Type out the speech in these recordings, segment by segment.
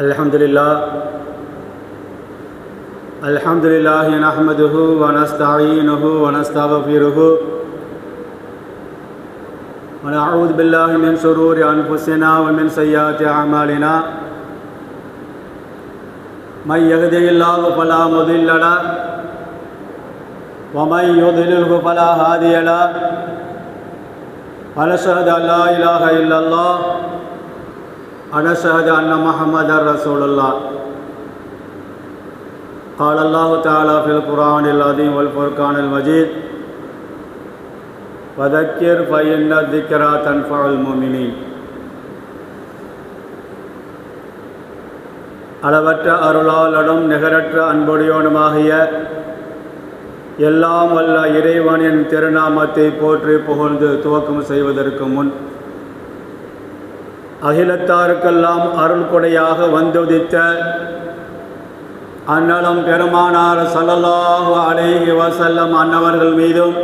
अल्हम्दुलिल्लाह नहमदुहु व नस्तईनुहु व नस्तगफिरुहु व नऊज़ु बिल्लाहि मिन शुरूरि अनफुसिना व मिन सय्यिआति अअमालिना मन यहदिहिल्लाहु फला मुदिल्ल लहु व मन युद्लिल्हु फला हादिय लहु व नशहदु अल्ला इलाहा इल्लल्लाह अनशहद अन्न मुहम्मदर रसूलुल्लाह क़ाल अल्लाहु तआला फ़िल क़ुरआनिल अज़ीम वल फ़ुरक़ानिल मजीद वज़क्किर फ़इन्न ज़िक्रा तन्फ़उल मुमिनीन। அளவற்ற அருளாளனும் நிகரற்ற அன்புடையோனுமாகிய எல்லாம் வல்ல இறைவனின் திருநாமத்தை போற்றி புகழ்ந்து துவக்கம் செய்வதற்கு முன் அகிலத்தாருக்கெல்லாம் அருள் கொடையாக வந்துதித்த அன்னலம் பெருமானார் ஸல்லல்லாஹு அலைஹி வஸல்லம் அன்னவர்கள் மீதும்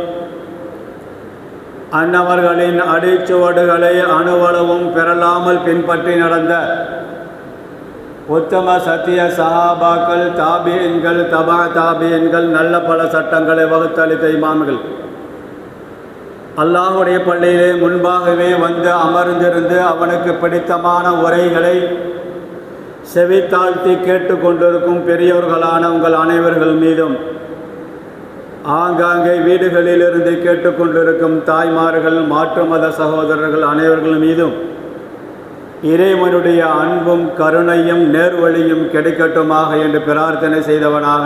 அன்னவர்களின் அடிச்சுவடுகளை அணுவளவும் பெறலாமல் பின்பற்றி நடந்த உத்தம சத்திய சஹாபாக்கள், தாபியன்கள், தபா தாபியன்கள், நல்ல பல சட்டங்களை வகுத்தளித்த இமாம்கள், அல்லாஹுடைய பள்ளியிலே முன்பாகவே வந்து அமர்ந்திருந்து அவனுக்கு பிடித்தமான உரைகளை செவித்தாழ்த்தி கேட்டுக்கொண்டிருக்கும் பெரியோர்களான உங்கள் அனைவர்கள் மீதும், ஆங்காங்கே வீடுகளிலிருந்து கேட்டுக்கொண்டிருக்கும் தாய்மார்கள், மாற்று மத சகோதரர்கள் அனைவர்கள் மீதும் இறைவனுடைய அன்பும் கருணையும் நேர்வழியும் கிடைக்கட்டுமாக என்று பிரார்த்தனை செய்தவனாக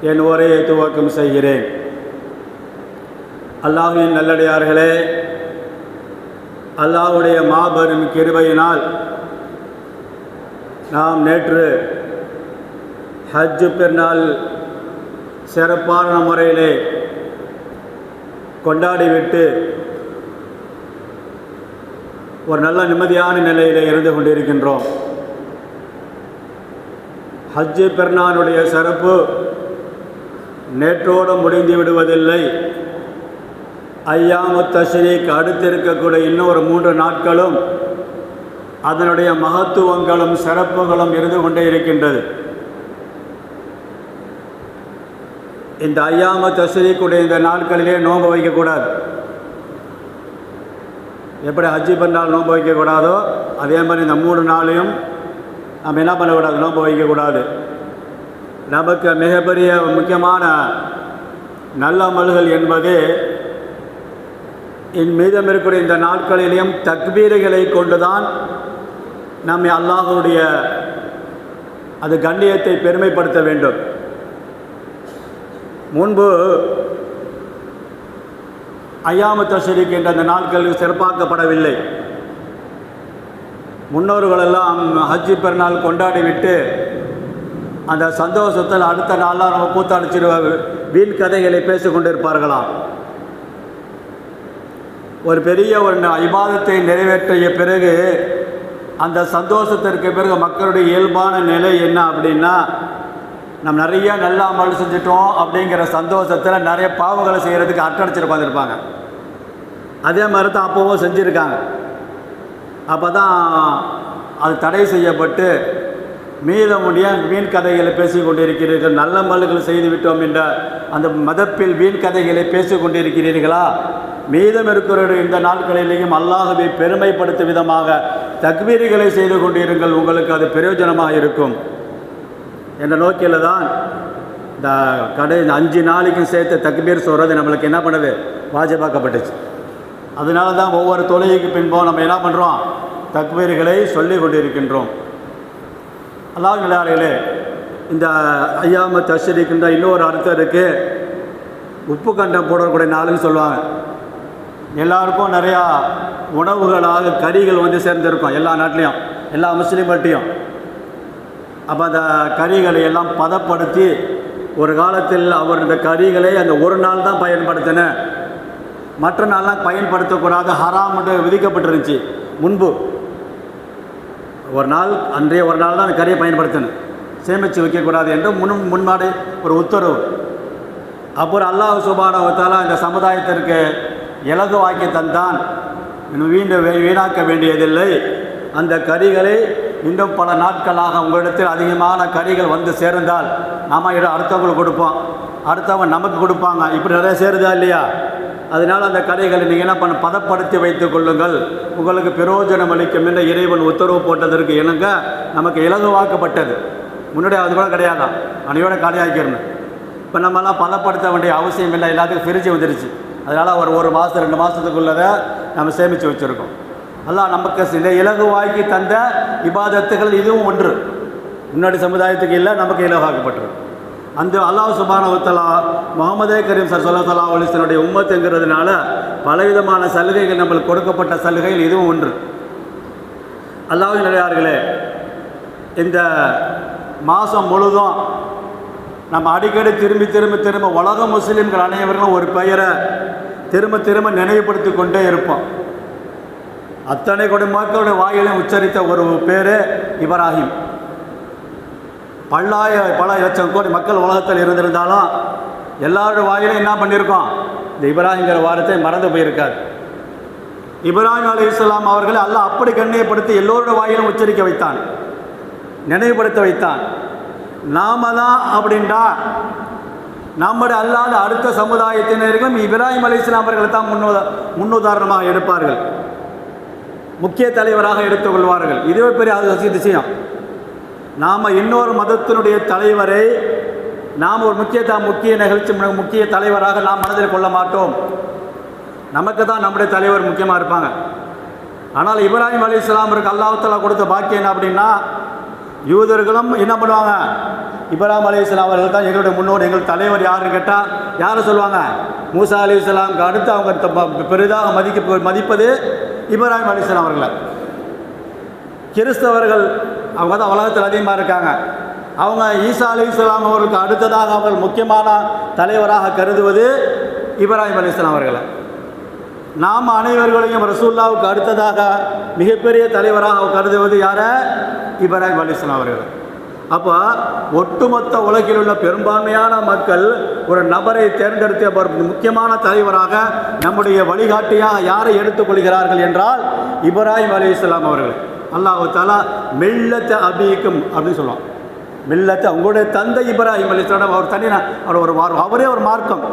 என் உரையை துவக்கம் செய்கிறேன். அல்லாஹ்வின் நல்லடியார்களே, அல்லாஹ்வுடைய மாபெரும் கிருபையினால் நாம் நேற்று ஹஜ் பெருநாள் சிறப்பான முறையிலே கொண்டாடிவிட்டு ஒரு நல்ல நிம்மதியான நிலையிலே இருந்து கொண்டிருக்கின்றோம். ஹஜ் பெருநாளுடைய சிறப்பு நேற்றோடு முடிந்து விடுவதில்லை. ஐயாமு தஷ்ரீக் அடுத்திருக்கக்கூடிய இன்னொரு 3 நாட்களும் அதனுடைய மகத்துவங்களும் சிறப்புகளும் இருந்து கொண்டே இருக்கின்றது. இந்த ஐயாமு தஷ்ரீக்குடைய இந்த நாட்களிலே நோன்பு வைக்கக்கூடாது. எப்படி ஹஜ்ஜி பெருநாள் நோன்பு வைக்கக்கூடாதோ அதே மாதிரி இந்த 3 நாளையும் நம்ம என்ன பண்ணக்கூடாது, நோன்பு வைக்கக்கூடாது. நமக்கு மிகப்பெரிய முக்கியமான நல்ல அமல்கள் என்பது மீதம் இருக்கக்கூடிய இந்த நாட்களிலேயும் தக்பீர்களை கொண்டுதான் நம்மை அல்லாஹ்வுடைய அது கண்ணியத்தை பெருமைப்படுத்த வேண்டும். முன்பு ஐயாமு தஷ்ரீக் என்ற அந்த நாட்கள் சிறப்பாக்கப்படவில்லை. முன்னோர்களெல்லாம் ஹஜ்ஜி பெருநாள் கொண்டாடிவிட்டு அந்த சந்தோஷத்தில் அடுத்த நாளாக நம்ம கூத்தாடிச்சிடுவாங்க, வீண் கதைகளை பேசி கொண்டிருப்பார்களாம். ஒரு பெரிய ஒரு இபாதத்தை நிறைவேற்றிய பிறகு அந்த சந்தோஷத்திற்கு பிறகு மக்களுடைய இயல்பான நிலை என்ன அப்படின்னா, நம்ம நிறைய நல்ல அமல் செஞ்சிட்டோம் அப்படிங்கிற சந்தோஷத்தில் நிறைய பாவங்களை செய்கிறதுக்கு அட்டடிச்சிட்டு உட்காந்துருப்பாங்க. அதே மாதிரி தான் அப்போவும் செஞ்சுருக்காங்க. அப்போ தான் அது தடை செய்யப்பட்டு மீதமுடிய வீண் கதைகளை பேசி கொண்டிருக்கிறீர்கள், நல்ல அமல்கள் செய்து விட்டோம் என்ற அந்த மதப்பில் வீண் கதைகளை பேசி கொண்டிருக்கிறீர்களா? மீதம் இருக்கிற இந்த நாட்களிலேயும் அல்லாஹ்வை பெருமைப்படுத்தும் விதமாக தக்பீர்களை செய்து கொண்டிருங்கள், உங்களுக்கு அது பிரயோஜனமாக இருக்கும் என்ற நோக்கில் தான் இந்த 5 நாளைக்கும் சேர்த்து தக்பீர் சொல்கிறது நம்மளுக்கு என்ன பண்ணுது, வாஜிபாக்கப்பட்டுச்சு. அதனால தான் ஒவ்வொரு தொழுகைக்கு பின்பும் நம்ம என்ன பண்ணுறோம், தக்பீர்களை சொல்லி கொண்டிருக்கின்றோம். அல்லாஹ் நல்லடியார்களே, இந்த ஐயாமு தஷ்ரீக்ன்ற இன்னொரு அர்த்தம் இருக்குது. உப்பு கண்டம் போடக்கூடிய நாளுன்னு சொல்லுவாங்க. எல்லாருக்கும் நிறையா உணவுகளாக கறிகள் வந்து சேர்ந்துருக்கும் எல்லா நாட்டிலையும், எல்லா முஸ்லீம்கிட்டையும். அப்போ அந்த கறிகளை எல்லாம் பதப்படுத்தி ஒரு காலத்தில் அவர் இந்த கறிகளை அந்த ஒரு நாள் தான் பயன்படுத்தின, மற்ற நாள்லாம் பயன்படுத்தக்கூடாது, ஹராம் என்று விதிக்கப்பட்டிருந்துச்சு. முன்பு ஒரு நாள், அன்றைய ஒரு நாள் தான் அந்த கறியை பயன்படுத்தணும், சேமித்து வைக்கக்கூடாது என்று முன்னாடி ஒரு உத்தரவு. அப்புறம் அல்லாஹ் சுப்ஹானஹு வ தஆலா இந்த சமுதாயத்திற்கு இலகுவாக்கி தந்தான், வீணாக்க வேண்டியதில்லை. அந்த கறிகளை இன்னும் பல நாட்களாக உங்களிடத்தில் அதிகமான கறிகள் வந்து சேர்ந்தால் நாம் அடுத்தவங்களுக்கு கொடுப்போம், அடுத்தவங்க நமக்கு கொடுப்பாங்க, இப்படி நிறைய சேருதா இல்லையா? அதனால் அந்த கறிகளை நீங்கள் என்ன பண்ண பதப்படுத்தி வைத்துக் கொள்ளுங்கள், உங்களுக்கு பிரயோஜனம் அளிக்கும் என்ற இறைவன் உத்தரவு போட்டதற்கு இணங்க நமக்கு இலகுவாக்கப்பட்டது. முன்னாடி அது கூட கிடையாதான், அனையோட காலியாக்கிடணும். இப்போ நம்மலாம் பதப்படுத்த வேண்டிய அவசியம் இல்லை, எல்லாத்துக்கும் ஃப்ரிட்ஜ் வந்துருச்சு. அதனால் ஒரு மாதம் 2 மாதத்துக்குள்ளதை நம்ம சேமித்து வச்சுருக்கோம். அல்லாஹ் நமக்கு சில இலகுவாக்கி தந்த இபாதத்துகள் இதுவும் ஒன்று. முன்னாடி சமுதாயத்துக்கு இல்லை, நமக்கு இலகாக்கப்பட்டது. அந்த அல்லாஹ் சுப்ஹானஹு வ தஆலா முஹம்மதே கரீம் ஸல்லல்லாஹு அலைஹி வஸல்லம் உம்மத்துங்கிறதுனால பலவிதமான சலுகைகள் நம்மளுக்கு கொடுக்கப்பட்ட சலுகைகள் இதுவும் ஒன்று. அல்லாஹ்வின் நல்லடியார்களே, இந்த மாதம் முழுதும் நம்ம அடிக்கடி திரும்ப உலக முஸ்லீம்கள் அனைவர்களும் ஒரு பெயரை திரும்ப நினைவுபடுத்தி கொண்டே இருப்போம். அத்தனை கோடி மக்களுடைய வாயிலையும் உச்சரித்த ஒரு பேர் இப்ராஹிம். பல லட்சம் கோடி மக்கள் உலகத்தில் இருந்திருந்தாலும் எல்லாருடைய வாயிலும் என்ன பண்ணியிருக்கோம், இந்த இப்ராஹிம்ங்கிற வார்த்தை மறந்து போயிருக்கார். இப்ராஹிம் அலைஹிஸ்ஸலாம் அவர்களை அல்லாஹ் அப்படி கண்ணியப்படுத்தி எல்லோருடைய வாயிலும் உச்சரிக்க வைத்தான், நினைவுபடுத்த வைத்தான். நாம தான் அப்படின்றா நம்முடைய அல்லாத அடுத்த சமுதாயத்தினர்களும் இப்ராஹிம் அலைஹிஸ்ஸலாம் அவர்களை தான் முன்னுதாரணமாக எடுப்பார்கள், முக்கிய தலைவராக எடுத்துக்கொள்வார்கள். இதுவே பெரிய விஷயம். நாம் இன்னொரு மதத்தினுடைய தலைவரை நாம் ஒரு முக்கிய நிகழ்ச்சி முக்கிய தலைவராக நாம் மனதில் கொள்ள மாட்டோம். நமக்கு தான் நம்முடைய தலைவர் முக்கியமாக இருப்பாங்க. ஆனால் இப்ராஹிம் அலைஹிஸ்ஸலாமுக்கு அல்லாஹ் தஆலா கொடுத்த பாக்கியம் என்ன அப்படின்னா, யூதர்களும் என்ன பண்ணுவாங்க, இப்ராஹிம் அலைஹிஸ்ஸலாம் அவர்கள் தான் எங்களுடைய முன்னோர், எங்கள் தலைவர் யாருன்னு கேட்டால் யாரை சொல்லுவாங்க, மூசா அலைஹிஸ்ஸலாமுக்கு அடுத்து அவங்க பெரிதாக மதிப்பது இப்ராஹிம் அலைஹிஸ்ஸலாம் அவர்களை. கிறிஸ்தவர்கள் அவங்க தான் உலகத்தில் அதிகமாக இருக்காங்க. அவங்க ஈசா அலைஹிஸ்ஸலாம் அவர்களுக்கு அடுத்ததாக அவர்கள் முக்கியமான தலைவராக கருதுவது இப்ராஹிம் அலைஹிஸ்ஸலாம் அவர்களை. நாம் அனைவர்களையும் ரசூலுல்லாவுக்கு அடுத்ததாக மிகப்பெரிய தலைவராக கருதுவது யார, இப்ராஹிம் அலைஹிஸ்ஸலாம் அவர்கள். அப்போ ஒட்டுமொத்த உலகில் உள்ள பெரும்பான்மையான மக்கள் ஒரு நபரை தேர்ந்தெடுத்த முக்கியமான தலைவராக நம்முடைய வழிகாட்டியாக யாரை எடுத்துக்கொள்கிறார்கள் என்றால் இப்ராஹிம் அலைஹிஸ்ஸலாம் அவர்கள். அல்லாஹ் தஆலா மில்லத்த அபீக்கும் அப்படின்னு சொல்லுவான். மில்லத்தை அவங்களுடைய தந்தை இப்ராஹிம் அலைஹிஸ்ஸலாம் அவர் தனி அவரே ஒரு மார்க்கம்,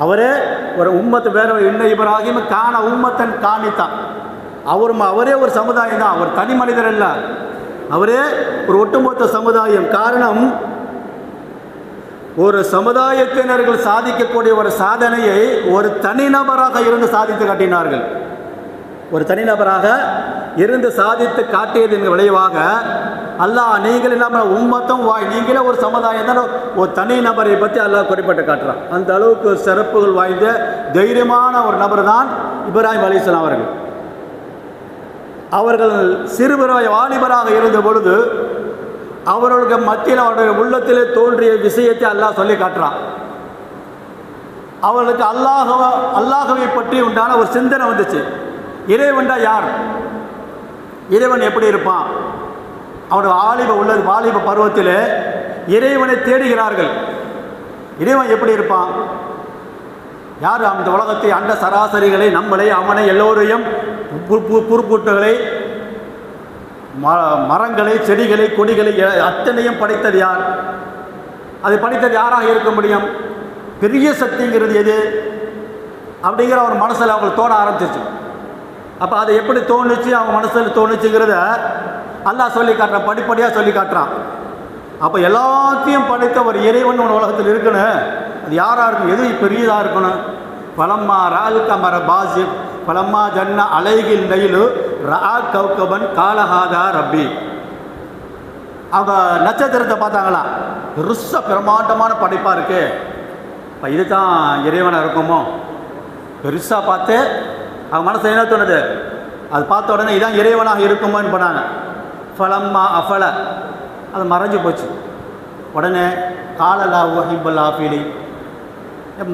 அவரே ஒரு உம்மத்து. வேற இன்ன இப்ராஹிம் கான உம்மத்தன் காணித்தான், அவரே ஒரு சமுதாயம் தான், அவர் தனி மனிதர் அல்ல, அவரே ஒரு ஒட்டுமொத்த சமுதாயம். காரணம், ஒரு சமுதாயத்தினர்கள் சாதிக்கக்கூடிய ஒரு சாதனையை ஒரு தனிநபராக இருந்து சாதித்து காட்டினார்கள். ஒரு தனிநபராக இருந்து சாதித்து காட்டியதன் விளைவாக அல்லாஹ் நீங்கள் இல்லாமல் உம்மத்தும் நீங்களே ஒரு சமுதாயம் தான், ஒரு தனி நபரை பற்றி அல்லாஹ் குறிப்பிட்டு காட்டுறான். அந்த அளவுக்கு சிறப்புகள் வாய்ந்த தைரியமான ஒரு நபர் தான் இப்ராஹிம் அலைஹிஸ்ஸலாம் அவர்கள். அவர்கள் வாலிபராக இருந்த பொழுது அவர்களுக்கு மத்தியில் அவருடைய உள்ளத்திலே தோன்றிய விஷயத்தை அல்லாஹ் சொல்லி காட்டுறான். அவர்களுக்கு அல்லாஹவை பற்றி உண்டான ஒரு சிந்தனை வந்துச்சு. இறைவன்டா யார், இறைவன் எப்படி இருப்பான், அவருடைய வாலிப பருவத்தில் இறைவனை தேடுகிறார்கள். இறைவன் எப்படி இருப்பான், யார் அந்த உலகத்தை அண்ட சராசரிகளை நம்மளை அவனை எல்லோரையும் புற்பூட்டுகளை மரங்களை செடிகளை கொடிகளை அத்தனையும் படைத்தது யார், அதை படைத்தது யாராக இருக்க முடியும், பெரிய சக்திங்கிறது எது அப்படிங்கிற அவர் மனசில் அவங்களுக்கு தோண ஆரம்பிச்சிச்சு. அப்போ அதை எப்படி தோணுச்சு, அவங்க மனசில் தோணுச்சுங்கிறத அல்லாஹ் சொல்லி காட்டுறான், படிப்படியாக சொல்லி காட்டுறான். அப்போ எல்லாத்தையும் படைத்த ஒரு இறைவன் ஒரு உலகத்தில் இருக்கணும், அது யாராக இருக்கணும், எது பெரியதாக இருக்கணும். பலம்மா ரால் கமர பாசிப் பலம்மா ஜன்ன அலைகில் நெயிலு ரா கௌகபன் காலஹாதா ரப்பி. அவங்க நட்சத்திரத்தை பார்த்தாங்களா, பெருசாக பிரமாண்டமான படைப்பாக இருக்குது, இப்போ இது தான் இறைவனாக இருக்குமோ, பெருசாக பார்த்து அவங்க மனசு என்ன தோணுது, அது பார்த்த உடனே இதான் இறைவனாக இருக்குமோன்னு பண்ணாங்க. ஃபலம்மா அஃபல, அது மறைஞ்சு போச்சு. உடனே காலலா ஹிப்பல் ஆஃபீலி,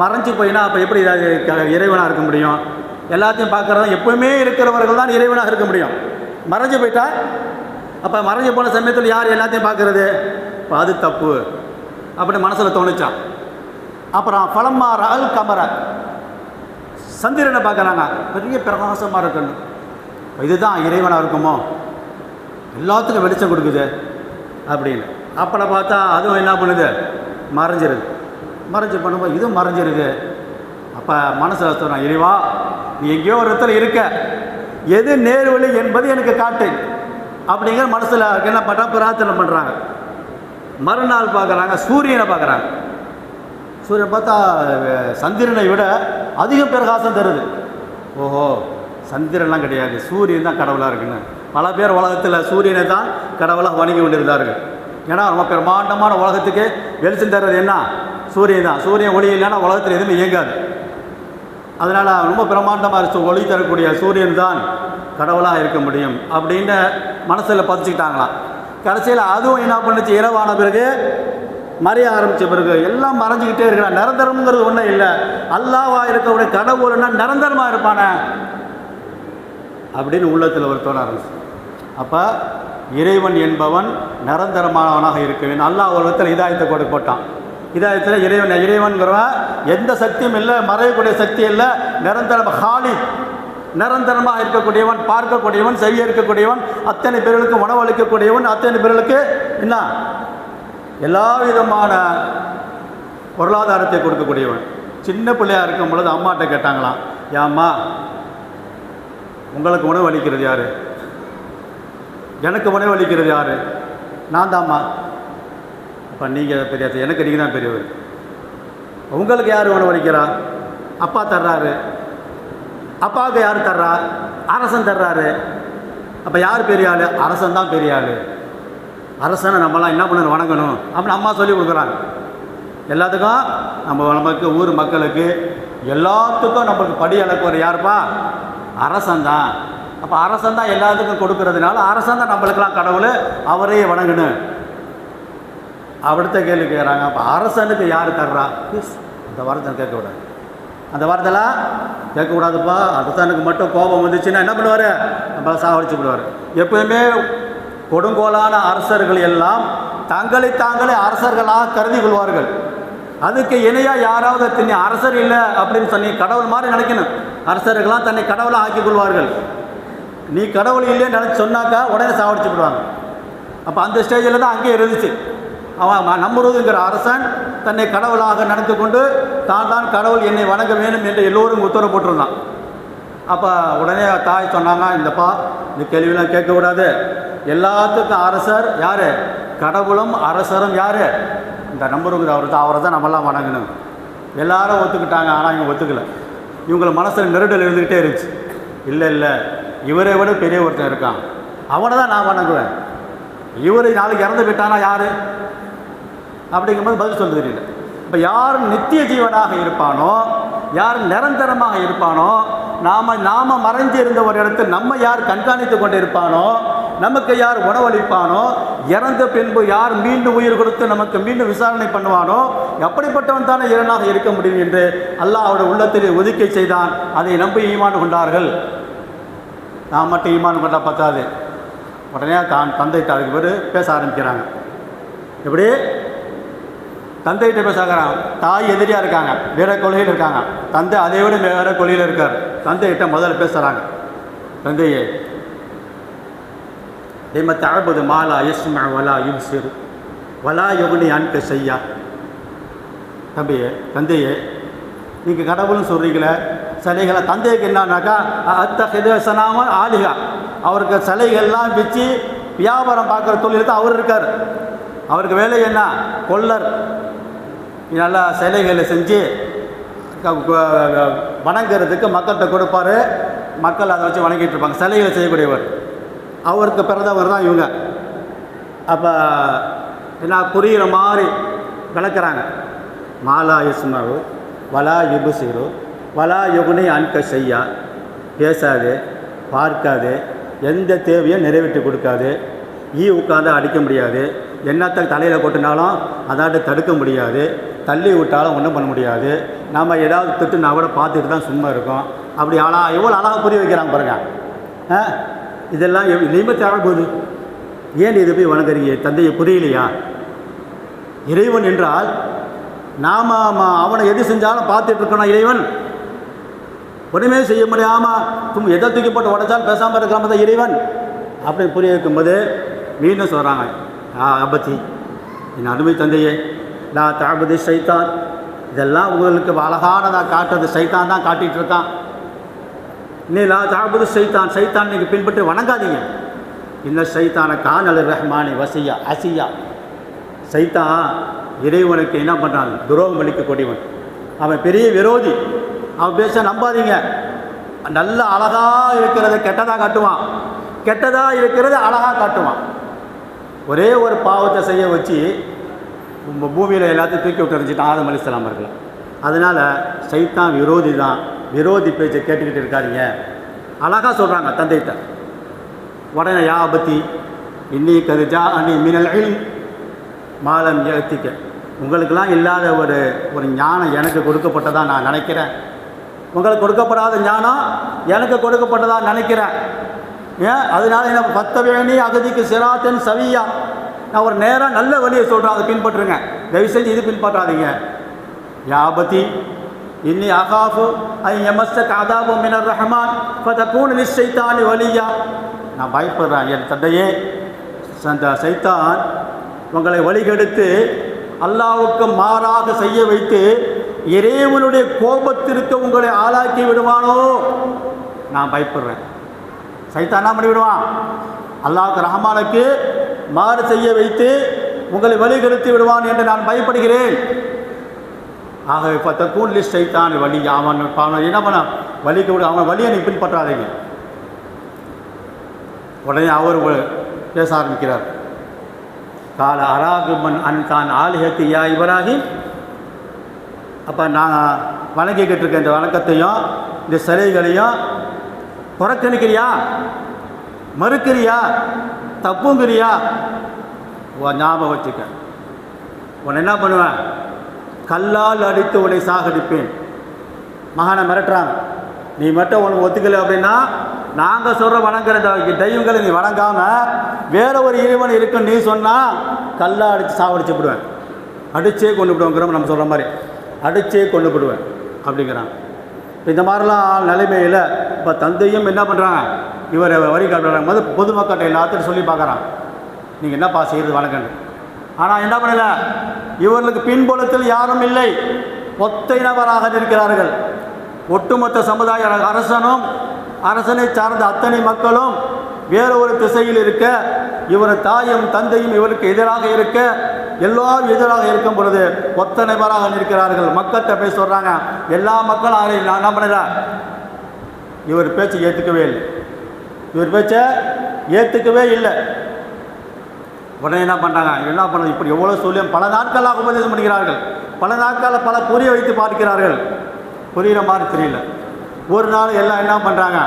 மறைஞ்சு போயினா அப்போ எப்படி இறைவனாக இருக்க முடியும், எல்லாத்தையும் பார்க்குறதும் எப்பவுமே இருக்கிறவர்கள் தான் இறைவனாக இருக்க முடியும். மறைஞ்சு போயிட்டா அப்போ மறைஞ்சு போன சமயத்தில் யார் எல்லாத்தையும் பார்க்குறது, இப்போ அது தப்பு அப்படி மனசில் தோணுச்சான். அப்புறம் ஃபலம்மா ரால் கமர, சந்திரனை பார்க்குறாங்க, பெரிய பிரகாசமாக இருக்கணும், இதுதான் இறைவனாக இருக்குமோ, எல்லாத்துக்கும் வெளிச்சம் கொடுக்குது அப்படின்னு. அப்போ பார்த்தா அதுவும் என்ன பண்ணுது, மறைஞ்சிருது. மறைஞ்சி பண்ணும்போது இதுவும் மறைஞ்சிருது. அப்போ மனசில் சொல்கிறான், இறைவா நீ எங்கேயோ ஒரு இடத்துல இருக்க, எது நேர்வழி என்பது எனக்கு காட்டு அப்படிங்கிற மனசில் என்ன பண்ணுறாங்க, பிரார்த்தனை பண்ணுறாங்க. மறுநாள் பார்க்குறாங்க, சூரியனை பார்க்குறாங்க. சூரியன் பார்த்தா சந்திரனை விட அதிக பிரகாசம் தருது. ஓஹோ, சந்திரன்லாம் கிடையாது, சூரியன் தான் கடவுளாக இருக்குன்னு பல பேர் உலகத்தில் சூரியனை தான் கடவுளாக வணங்கி கொண்டிருந்தார்கள். ஏன்னா ரொம்ப பிரம்மாண்டமான உலகத்துக்கு வெளிச்சம் தர்றது என்ன, சூரியன் தான். சூரியன் ஒளி இல்லைன்னா உலகத்தில் எதுவுமே இயங்காது. அதனால் ரொம்ப பிரம்மாண்டமாக ஒளி தரக்கூடிய சூரியன் தான் கடவுளாக இருக்க முடியும் அப்படின்னு மனசில் பதிச்சுக்கிட்டாங்களாம். கடைசியில் அதுவும் என்ன பண்ணுச்சு, இரவான பிறகு மறைய ஆரம்பித்த பிறகு எல்லாம் மறைஞ்சிக்கிட்டே இருக்கிறான். நிரந்தரம்ங்கிறது ஒன்றும் இல்லை. அல்லாஹ்வாக இருக்கக்கூடிய கடவுள்னா நிரந்தரமாக இருப்பானே அப்படின்னு உள்ளத்தில் ஒரு தோண ஆரம்பிச்சு. அப்போ இறைவன் என்பவன் நிரந்தரமானவனாக இருக்க வேண்டும். அல்லாஹ் உலகத்தில் இதாயத்தை கொண்டு போட்டான். இதாயத்தில் இறைவன்கிறவன் எந்த சக்தியும் இல்லை, மறையக்கூடிய சக்தி இல்லை, நிரந்தரம் ஹாலி, நிரந்தரமாக இருக்கக்கூடியவன், பார்க்கக்கூடியவன், செவிய இருக்கக்கூடியவன், அத்தனை பேர்களுக்கு உணவளிக்கக்கூடியவன், அத்தனை பேர்களுக்கு என்ன எல்லா விதமான பொருளாதாரத்தை கொடுக்கக்கூடியவன். சின்ன பிள்ளையாக இருக்கும் பொழுது அம்மாட்ட கேட்டாங்களாம், ஏம்மா உங்களுக்கு உணவு அளிக்கிறது யார், எனக்கு உணவு அளிக்கிறது யார், நான் தான்மா. அப்போ நீங்கள் பெரிய, எனக்கு நீங்கள் தான் பெரியவர். உங்களுக்கு யார் உணவு அளிக்கிறா, அப்பா தர்றாரு. அப்பாவுக்கு யார் தர்றா, அரசன் தர்றாரு. அப்போ யார் பெரிய ஆள், அரசன் தான் பெரிய ஆள். அரசனை நம்மளாம் என்ன பண்ணணும், வணங்கணும் அப்படின்னு அம்மா சொல்லி கொடுக்குறாங்க. எல்லாத்துக்கும் நமக்கு ஊர் மக்களுக்கு எல்லாத்துக்கும் நம்மளுக்கு படி அளக்குவர் யாருப்பா, அரசன் தான். அப்போ அரசன் தான் எல்லாத்துக்கும் கொடுக்கறதுனால அரசன் தான் நம்மளுக்கெல்லாம் கடவுள், அவரையே வணங்கணும். அடுத்த கேள்வி கேட்குறாங்க, அப்போ அரசனுக்கு யார் தர்றா, அந்த வார்த்தை கேட்கக்கூடாது, அந்த வார்த்தைலாம் கேட்கக்கூடாதுப்பா. அரசனுக்கு மட்டும் கோபம் வந்துச்சுன்னா என்ன பண்ணுவார், நம்மளை சாவடிச்சு விடுவார். எப்பயுமே கொடுங்கோலான அரசர்கள் எல்லாம் தங்களை தாங்களே அரசர்களாக கருதி கொள்வார்கள். அதுக்கு இணையாக யாராவது தண்ணி அரசர் இல்லை அப்படின்னு சொல்லி கடவுள் மாதிரி நினைக்கணும். அரசர்கள்லாம் தன்னை கடவுளாக ஆக்கி கொள்வார்கள். நீ கடவுள் இல்லைன்னு நினச்சி சொன்னாக்கா உடனே சாவடிச்சு விடுவாங்க. அப்போ அந்த ஸ்டேஜில் தான் அங்கேயே இருந்துச்சு. அவன் நம்புறதுங்கிற அரசன் தன்னை கடவுளாக நடந்து கொண்டு தான் கடவுள் என்னை வணங்க வேணும் என்று எல்லோரும் உத்தரவு போட்டிருந்தான். அப்போ உடனே தாய் சொன்னாங்க, இந்தப்பா இந்த கேள்வியெல்லாம் கேட்கக்கூடாது, எல்லாத்துக்கும் அரசர் யார், கடவுளும் அரசரும் யார், இந்த நம்பருங்கிற அவரை தான் நம்மளாம் வணங்கணும். எல்லாரும் ஒத்துக்கிட்டாங்க. ஆனால் இவங்க ஒத்துக்கலை. இவங்கள மனசில் நெருடல் இருந்துக்கிட்டே இருந்துச்சு. இல்லை இல்லை, இவரை விட பெரிய ஒருத்தன் இருக்கான், அவனை தான் நான் வணங்குவேன். இவர் நாளைக்கு இறந்து போயிட்டானா யார் அப்படிங்கும்போது பதில் சொல்ல தெரியல. இப்போ யார் நித்திய ஜீவனாக இருப்பானோ, யார் நிரந்தரமாக இருப்பானோ, நாம் மறைஞ்சு இருந்த ஒரு இடத்தில் நம்ம யார் கண்காணித்து கொண்டு இருப்பானோ, நமக்கு யார் உணவளிப்பானோ, இறந்த பின்பு யார் மீண்டும் உயிர் கொடுத்து நமக்கு மீண்டும் விசாரணை பண்ணுவானோ, அப்படிப்பட்டவன் தானே இறைவனாக இருக்க முடியும் என்று அல்லாஹ் அவருடைய உள்ளத்தில் ஒதுக்கி செய்தான். அதை நம்பி ஈமான் கொண்டார்கள். நான் மட்டும் ஈமான் கொண்டால் பத்தாது, உடனே தந்தைகிட்ட அதுக்கு பேர் பேச ஆரம்பிக்கிறாங்க. எப்படி தந்தைகிட்ட பேசாகிறான், தாய் எதிரியாக இருக்காங்க, வேற கொள்கையில் இருக்காங்க, தந்தை அதை விட வேற கொள்கையில் இருக்கார். தந்தைகிட்ட முதல்ல பேசுகிறாங்க, தந்தையே தஅபுது மா லா யஸ்மா வலா யுப்சிர் வலா யுக்னி அன்க ஷையா. தந்தையே நீங்கள் கடவுள்னு சொல்கிறீங்களே, சிலைகளை தந்தைக்கு என்னன்னாக்கா அத்தஹித சனாம ஆலிகா, அவருக்கு சிலைகள்லாம் வச்சு வியாபாரம் பார்க்குற தொழில் தான் அவர் இருக்கார். அவருக்கு வேலை என்ன, கொல்லர். நல்லா சிலைகளை செஞ்சு வணங்குறதுக்கு மக்கள்கிட்ட கொடுப்பார். மக்கள் அதை வச்சு வணங்கிட்டு இருப்பாங்க. சிலைகளை செய்யக்கூடியவர் அவருக்கு பிறந்தவர் தான் இவங்க. அப்போ என்ன புரிகிற மாதிரி விளக்குறாங்க. மாலா யஸ்மாவு வலா யுபுசிரு வலா யுகுனி அன்க ஷையா. பேசாது, பார்க்காது, எந்த தேவையும் நிறைவேற்றி கொடுக்காது, உட்காந்து அடிக்க முடியாது, என்னத்தை தலையில் கொட்டினாலும் அதாட்டு தடுக்க முடியாது, தள்ளி விட்டாலும் ஒன்றும் பண்ண முடியாது, நாம் ஏதாவது திட்டுனா கூட பார்த்துட்டு தான் சும்மா இருக்கோம். அப்படி எவ்வளோ அழகாக புரிய வைக்கிறாங்க பாருங்க. இதெல்லாம் நியமத்தை ஆகும்போது ஏன் இதை போய் வணங்குறீங்க, தந்தையை புரியலையா? இறைவன் என்றால் நாம் அவனை எது செஞ்சாலும் பார்த்துட்டு இருக்கணும். இறைவன் ஒன்றுமே செய்ய முடியாமல் எதை தூக்கி போட்டு உடைச்சாலும் பேசாமல் இருக்கிறாம தான் இறைவன் அப்படின்னு புரிய வைக்கும்போது மீண்டும் சொல்கிறாங்க, அபத்தி என் அருமை தந்தையே, லா தஅபுது ஷைத்தான், இதெல்லாம் உங்களுக்கு அழகானதாக காட்டுறது சைத்தான் தான் காட்டிகிட்டு இருக்கான். நீ லா தஅபுது ஷைத்தான், சைத்தான் நீங்கள் பின்பற்றி வணங்காதீங்க. இன்ன சைத்தான கானல் ரஹ்மானி வசியா அசியா, சைத்தான் இறைவனுக்கு என்ன பண்ணுறான், துரோகம் அளிக்கக்கூடியவன், அவன் பெரிய விரோதி. அவன் பேச நம்பாதீங்க. நல்ல அழகாக இருக்கிறத கெட்டதாக காட்டுவான், கெட்டதாக இருக்கிறத அழகாக காட்டுவான். ஒரே ஒரு பாவத்தை செய்ய வச்சு பூமியில் எல்லாத்தையும் தூக்கி விட்டு எறிஞ்சிட்டான் ஆதம் அலைஹிஸ்ஸலாம் அவர்கள். அதனால் சைத்தான் விரோதி தான், விரோதி பேச்சை கேட்டுக்கிட்டு இருக்காதிங்க அழகாக சொல்கிறாங்க தந்தைகிட்ட. உடனே யா அபத்தி இன்னி கருஜா அணி மினல் இல்ம் மாலம் எழுத்திக்க, உங்களுக்கெல்லாம் இல்லாத ஒரு ஞானம் எனக்கு கொடுக்கப்பட்டதாக நான் நினைக்கிறேன். உங்களுக்கு கொடுக்கப்படாத ஞானம் எனக்கு கொடுக்கப்பட்டதாக நினைக்கிறேன். ஏன் அதனால என்ன பத்தவேணி அகதிக்கு சிராத்தன் சவியா, நான் ஒரு நேரம் நல்ல வழியை சொல்கிறேன், அதை பின்பற்றுங்க, தயவு செஞ்சு இது பின்பற்றாதீங்க. யாபதி இன்னி அகாஃபு ஐ எமஸ்ஸக அதாபு மினர் ரஹ்மான் ஃபதகூன லிஷைத்தானி வலியா, நான் பயப்படுறேன் என் தந்தையே, அந்த சைத்தான் உங்களை வழிகெடுத்து அல்லாஹ்வுக்கு மாறாக செய்ய வைத்து இறைவனுடைய கோபத்திற்கு உங்களை ஆளாக்கி விடுவானோ, நான் பயப்படுறேன். சைத்தான் என்ன பண்ணி விடுவான், அல்லாஹ்வுக்கு ரஹ்மானுக்கு மாறு செய்ய வைத்து உங்களை வழிகெடுத்து விடுவான் என்று நான் பயப்படுகிறேன். ஆகவே ஃபதகூன லிஷைத்தானி வலியா, அவன் என்ன பண்ண வலிக்கு விடு, அவன் வழியை நீ பின்பற்றாதீங்க. உடனே அவர் பேச ஆரம்பிக்கிறார். கால அராகுமன் அன்தான் ஆலிஹத்தி யா இப்ராஹிம், அப்போ நான் வணங்கிக்கிட்டு இருக்க இந்த வணக்கத்தையும் இந்த சிலைகளையும் புறக்கணிக்கிறியா, மறுக்கிறியா, தப்புங்கிறியா, ஞாபகம் வச்சுக்க. உன்னை என்ன பண்ணுவேன், கல்லால் அடித்து உன்னை சாகடிப்பேன். மகனை மிரட்டுறாங்க, நீ மட்டும் உனக்கு ஒத்துக்கலை அப்படின்னா நாங்கள் சொல்கிற வணங்குற தெய்வங்களை நீ வணங்காமல் வேற ஒரு இறைவன் இருக்குன்னு நீ சொன்னால் கல்லா அடித்து சாவடிச்சு விடுவேன், அடித்தே கொண்டு விடுவோங்கிற நம்ம சொல்கிற மாதிரி அடித்தே கொண்டு விடுவேன் அப்படிங்கிறான். இப்போ இந்த மாதிரிலாம் நிலைமையில் இப்போ தந்தையும் என்ன பண்ணுறாங்க, இவரை வரி காட்டுறாங்க போது பொதுமக்கள்கிட்ட எல்லாத்தையும் சொல்லி பார்க்குறான், நீங்கள் என்னப்பா செய்கிறது வணக்கன்னு. ஆனால் என்ன பண்ணலை, இவர்களுக்கு பின்புலத்தில் யாரும் இல்லை, ஒத்தை நபராக இருக்கிறார்கள். ஒட்டுமொத்த சமுதாய அரசனை சார்ந்த அத்தனை மக்களும் வேற ஒரு திசையில் இருக்க, இவர் தாயும் தந்தையும் இவருக்கு எதிராக இருக்க, எல்லாரும் எதிராக இருக்கும் பொழுது ஒத்த நபராக நிற்கிறார்கள். மக்கள்கிட்ட போய் சொல்கிறாங்க, எல்லா மக்களும் நான் என்ன பண்ணல, இவர் பேச்சை ஏற்றுக்கவே இல்லை, இவர் பேச்சை ஏற்றுக்கவே இல்லை. உடனே என்ன பண்ணுறாங்க, என்ன பண்ணுறது, இப்படி எவ்வளோ சொல்லியும் பல நாட்களாக உபதேசம் பண்ணுகிறார்கள், பல நாட்களில் பல புரிய வைத்து பார்க்கிறார்கள், புரிகிற மாதிரி தெரியல. ஒரு நாள் எல்லாம் என்ன பண்ணுறாங்க,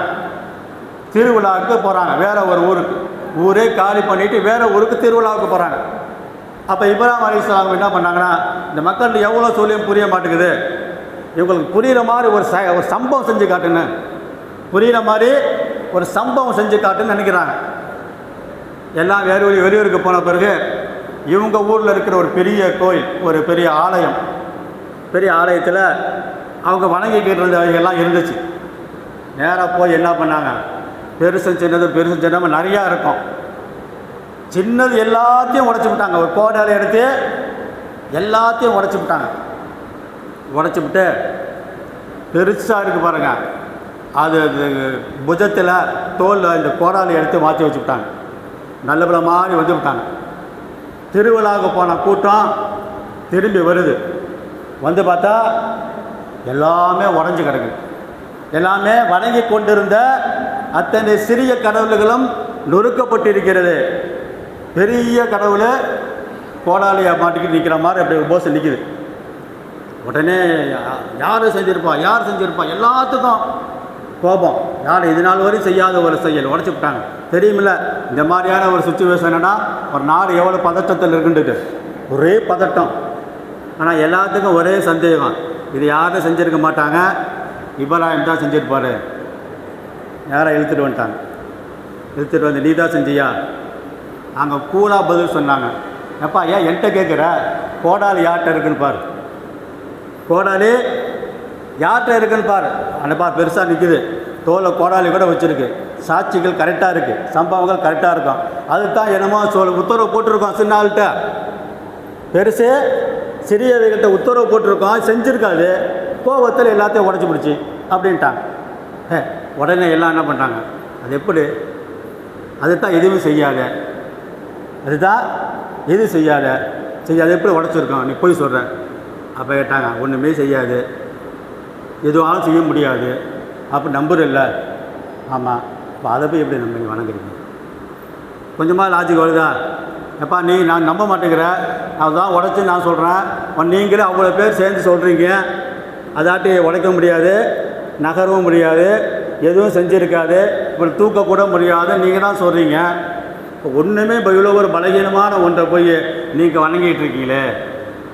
திருவிழாவுக்கு போகிறாங்க, வேற ஒரு ஊருக்கு, ஊரே காலி பண்ணிவிட்டு வேற ஊருக்கு திருவிழாவுக்கு போகிறாங்க. அப்போ இப்ராஹிம் அலைஹிஸ்ஸலாம் என்ன பண்ணாங்கன்னா, இந்த மக்கள்கிட்ட எவ்வளோ சொல்லியும் புரிய மாட்டேங்குது, இவங்களுக்கு புரிகிற மாதிரி ஒரு சம்பவம் செஞ்சு காட்டுன்னு, புரிகிற மாதிரி ஒரு சம்பவம் செஞ்சு காட்டுன்னு நினைக்கிறாங்க. எல்லாம் வெளியூருக்கு போன பிறகு இவங்க ஊரில் இருக்கிற ஒரு பெரிய கோயில், ஒரு பெரிய ஆலயம், பெரிய ஆலயத்தில் அவங்க வணங்கிக்கிட்டு இருந்தவைகள்லாம் இருந்துச்சு. நேராக போய் என்ன பண்ணாங்க, பெருசு சின்னது நிறையா இருக்கும், சின்னது எல்லாத்தையும் உடச்சி விட்டாங்க. ஒரு கோடாலை எடுத்து எல்லாத்தையும் உடச்சி விட்டாங்க. உடச்சி விட்டு பெருசாக இருக்குது பாருங்கள், அது புஜத்தில் தோலில் இந்த கோடாலை எடுத்து மாற்றி வச்சு விட்டாங்க, நல்லபல மாதிரி வந்து விட்டாங்க. திருவிழாவுக்கு போன கூட்டம் திரும்பி வருது, வந்து பார்த்தா எல்லாமே உடஞ்சி கிடக்கு. எல்லாமே வணங்கி கொண்டிருந்த அத்தனை சிறிய கடவுள்களும் நொறுக்கப்பட்டிருக்கிறது. பெரிய கடவுள் கோடாலியை மாட்டிக்கிட்டு நிற்கிற மாதிரி அப்படி ஒரு போஸ் நிற்கிது. உடனே யார் செஞ்சிருப்பா எல்லாத்துக்கும் கோபம். யார் இது நாள் வரையும் செய்யாத ஒரு செயல் உடச்சி விட்டாங்க. தெரியுமில்ல இந்த மாதிரியான ஒரு சுச்சுவேஷன்னா ஒரு நாடு எவ்வளோ பதட்டத்தில் இருக்குன்ட்டு, ஒரே பதட்டம். ஆனால் எல்லாத்துக்கும் ஒரே சந்தேகம், இது யாரும் செஞ்சுருக்க மாட்டாங்க, இப்ராஹிம் தான் செஞ்சுருப்பார். யாரை இழுத்துட்டு வந்துட்டாங்க, இழுத்துட்டு வந்து நீ தான் செஞ்சியா? அங்கே கூலாக பதில் சொன்னாங்க, எப்பா ஏன் என்கிட்ட கேட்குற, கோடாலி யார்கிட்ட இருக்குன்னு பாரு, கோடாலி யார்கிட்ட இருக்குன்னு பாரு. அந்தப்பா பெருசாக நிற்குது, தோலை கோடாலி கூட வச்சுருக்கு, சாட்சிகள் கரெக்டாக இருக்குது, சம்பவங்கள் கரெக்டாக இருக்கும். அதுதான் என்னமோ உத்தரவு போட்டிருக்கோம், சின்ன ஆள்கிட்ட பெருசு சிறியவர்கிட்ட உத்தரவு போட்டிருக்கோம், செஞ்சுருக்காது, கோபத்தில் எல்லாத்தையும் உடச்சி பிடிச்சி அப்படின்ட்டாங்க. உடனே எல்லாம் என்ன பண்ணுறாங்க, அது எப்படி, அதுதான் எதுவும் செய்யாத, அதுதான் எதுவும் செய்யாத எப்படி உடச்சிருக்கோம், நீ போய் சொல்கிற. அப்போ கேட்டாங்க, ஒன்றுமே செய்யாது, எதுவாலும் செய்ய முடியாது, அப்போ நம்புற இல்லை. ஆமாம், இப்போ அதை போய் எப்படி நம்ப வணங்குறீங்க? கொஞ்சமாக லாஜிக் வருதா? எப்பா நீ நான் நம்ப மாட்டேங்கிற, அதுதான் உடச்சி நான் சொல்கிறேன், நீங்களே அவ்வளோ பேர் சேர்ந்து சொல்கிறீங்க, அதாட்டி உடைக்க முடியாது, நகரவும் முடியாது, எதுவும் செஞ்சுருக்காது, இப்படி தூக்கக்கூட முடியாது, நீங்கள் தான் சொல்கிறீங்க. இப்போ ஒன்றுமே இப்போ இவ்வளோ ஒரு பலகீனமான ஒன்றை போய் நீங்கள் வணங்கிட்டு இருக்கீங்களே,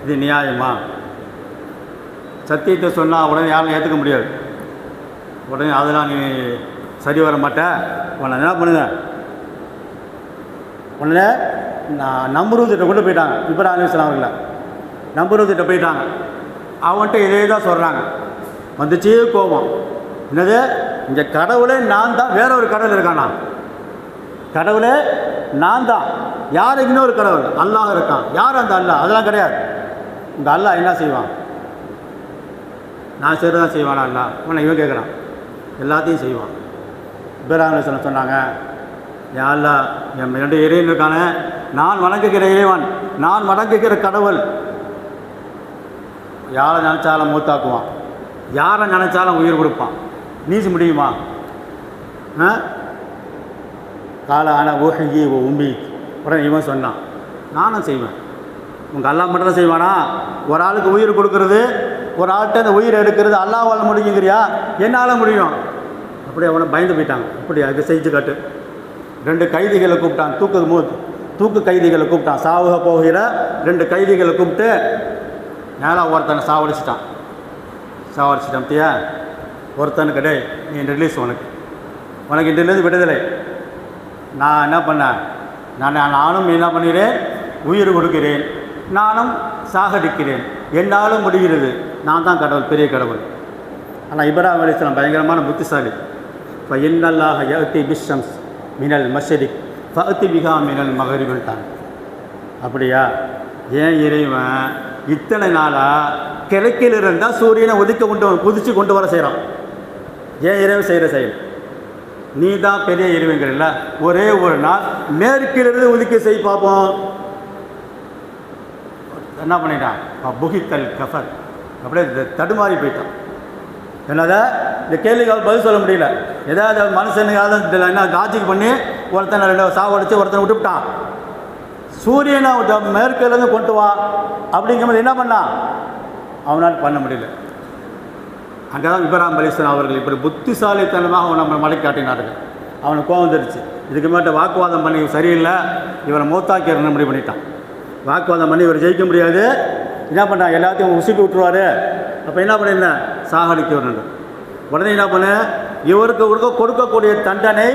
இது நியாயமா? சத்தியத்தை சொன்னால் உடனே யாரும் ஏற்றுக்க முடியாது. உடனே அதெல்லாம் நீ சரி வர மாட்டேன், உடனே என்ன பண்ணுங்க, உடனே நம்ரூத்கிட்ட கொண்டு போயிட்டாங்க. இப்ராஹிம் அலைஹிஸ்ஸலாம் அவர்கள நம்ரூத்கிட்ட போயிட்டாங்க. அவன்கிட்ட இதே தான் சொல்கிறாங்க. வந்துச்சு கோபம், என்னது இங்கே கடவுளே நான் தான், வேற ஒரு கடவுள் இருக்கானா? கடவுளே நான் தான், யார் இன்னொரு கடவுள் அல்லாஹ் இருக்கான், யார் அந்த அல்லாஹ்? அதெல்லாம் கிடையாது. இந்த அல்லாஹ் என்ன செய்வான்? நான் சரி தான் செய்வானா அல்லாஹ்? உன்னை இவன் கேட்குறான், எல்லாத்தையும் செய்வான். இப்ராஹிம் அலைஹிஸ்ஸலாம் சொன்னாங்க, யா அல்லாஹ், என் 2 இறைவன் இருக்கானே, நான் வணங்குகிற இறைவன், நான் வணங்குகிற கடவுள் யாரை நினச்சாலும் மூத்தாக்குவான், யாரை நினச்சாலும் உயிர் கொடுப்பான், நீச முடியுமா? கால ஆனால் ஊஹி உம்மி. உடனே இவன் சொன்னான், நானும் செய்வேன். உங்கள் அல்லாஹ் மட்டும் தான் செய்வானா? ஒரு ஆளுக்கு உயிர் கொடுக்கறது, ஒரு ஆள்கிட்ட அந்த உயிர் எடுக்கிறது அல்லாஹ்வால் முடியுங்கிறியா? என்னால் முடியும். அப்படி அவனை பயந்து போயிட்டாங்க. அப்படி அதுக்கு செஞ்சு காட்டு. 2 கைதிகளை கூப்பிட்டான், தூக்கு கைதிகளை கூப்பிட்டான், சாவுக போகிற 2 கைதிகளை கூப்பிட்டு நேராக ஒருத்தனை சாவடிச்சிட்டான் தியா. ஒருத்தனுக்கு டே நீ ரிலீஸ், உனக்கு இன்றிலிருந்து விடுதலை. நான் என்ன பண்ணேன், நானும் என்ன பண்ணுகிறேன், உயிர் கொடுக்கிறேன், நானும் சாகடிக்கிறேன், என்னாலும் முடிகிறது, நான் தான் கடவுள், பெரிய கடவுள். ஆனால் இப்ராஹிம் அலைஹிஸ்ஸலாம் பயங்கரமான புத்திசாலி. இப்போ இன்னல்லாஹ யஅதி பிஷ்ஷம்ஸ் மினல் மஷ்ரிக் ஃபஅதி பிஹா மினல் மக்ரிபின்ட்டாங்க. அப்படியா? ஏன் இறைவன் இத்தனை நாளாக கிழக்கில் இருந்தால் சூரியனை குதிச்சு கொண்டு வர செய்கிறான். ஏன் இறைவன் செய்கிற செயல்? நீ தான் பெரிய இறைவன்கிறல்ல, ஒரே ஒரு நாள் மேற்கிலிருந்து உதிக்க செய் பார்ப்போம். என்ன பண்ணிட்டான்? புகித்தல் கஃபர், அப்படியே தடுமாறி போயிட்டான். என்னதை இந்த கேள்விக்கு பதில் சொல்ல முடியல. ஏதாவது மனுஷனுக்காக என்ன காட்சிக்கு பண்ணி ஒருத்தனை 2 சாவடிச்சு ஒருத்தனை விட்டுவிட்டான். சூரியனை மேற்கிலிருந்து கொண்டு வா அப்படிங்கும்போது என்ன பண்ணான்? அவனால் பண்ண முடியல. அங்கே தான் இப்ராஹிம் அலைஹிஸ்ஸலாம் அவர்கள் இப்படி புத்திசாலித்தனமாக நம்ம மலை காட்டினார்கள். அவனுக்கு கோவம் வந்துருச்சு. இதுக்கு மேட்ட வாக்குவாதம் பண்ணி சரியில்லை, இவரை மூத்தாக்கி முடிவு பண்ணிட்டான். வாக்குவாதம் பண்ணி இவர் ஜெயிக்க முடியாது, என்ன பண்ணான், எல்லாத்தையும் உசுப்பி விட்டுருவார். அப்போ என்ன பண்ணிருந்தேன், சாகடிக்க வரணும். உடனே என்ன பண்ண, இவருக்கு கொடுக்கக்கூடிய தண்டனை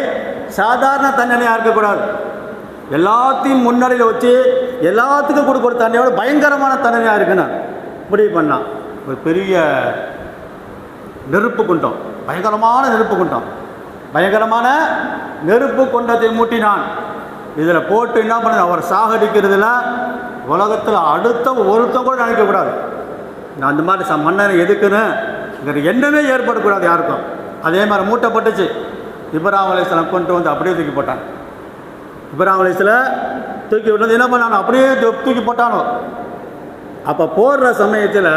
சாதாரண தண்டனையாக இருக்கக்கூடாது, எல்லாத்தையும் முன்னணியில் வச்சு எல்லாத்துக்கும் கொடுக்குற தண்டனையோட பயங்கரமான தண்டனையாக இருக்குன்னு முடிவு பண்ணான். ஒரு பெரிய நெருப்பு குண்டம், பயங்கரமான நெருப்பு குண்டத்தை மூட்டினான். இதில் போட்டு என்ன பண்ண, அவர் சாகடிக்கிறதுல உலகத்தில் அடுத்த ஒருத்தம் கூட நினைக்கக்கூடாது. அந்த மாதிரி மன்னனை எதுக்குன்னு எண்ணமே ஏற்படக்கூடாது யாருக்கும். அதே மாதிரி மூட்டப்பட்டுச்சு. இப்ராஹிம் அலைஹிஸ்ஸலாம் கொண்டு வந்து அப்படியே தூக்கி போட்டான். இப்ராஹிம் அலைஹிஸ்ஸலாம் தூக்கி விட்டது என்ன பண்ணானோ அப்படியே தூக்கி போட்டானோ. அப்போ போடுற சமயத்தில்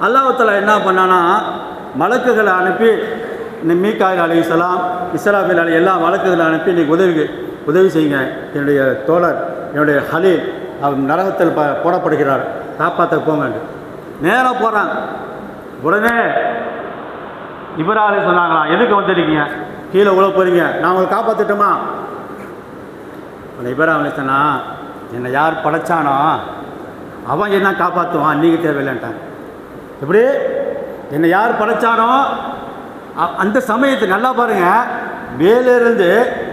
அல்லாஹ் தஆலா என்ன பண்ணானா, மலக்குகளை அனுப்பி, இந்த மீகாயில் அலைஹிஸ்ஸலாம், இஸ்ராஃபீல் அலை எல்லா மலக்குகளை அனுப்பி இன்னைக்கு உதவி செய்யுங்க, என்னுடைய தோழர், என்னுடைய ஹலீல் அவர் நரகத்தில் போடப்படுகிறார், காப்பாற்ற போங்க. நேராக போகிறாங்க. உடனே இப்ராஹிம் சொன்னாங்களா, எதுக்கு வந்துருக்கீங்க, கீழே உள்ள போகிறீங்க, நான் உங்களை காப்பாற்றிட்டோமா? அந்த இப்ராஹிம் சொன்னா, என்னை யார் படைச்சானோ அவன் என்ன காப்பாற்றுவான், நீங்கள் தேவையில்லைன்ட்டாங்க. எப்படி? என்னை யார் படைச்சானோ அந்த சமயத்துக்கு நல்லா பாருங்கள், மேலிருந்து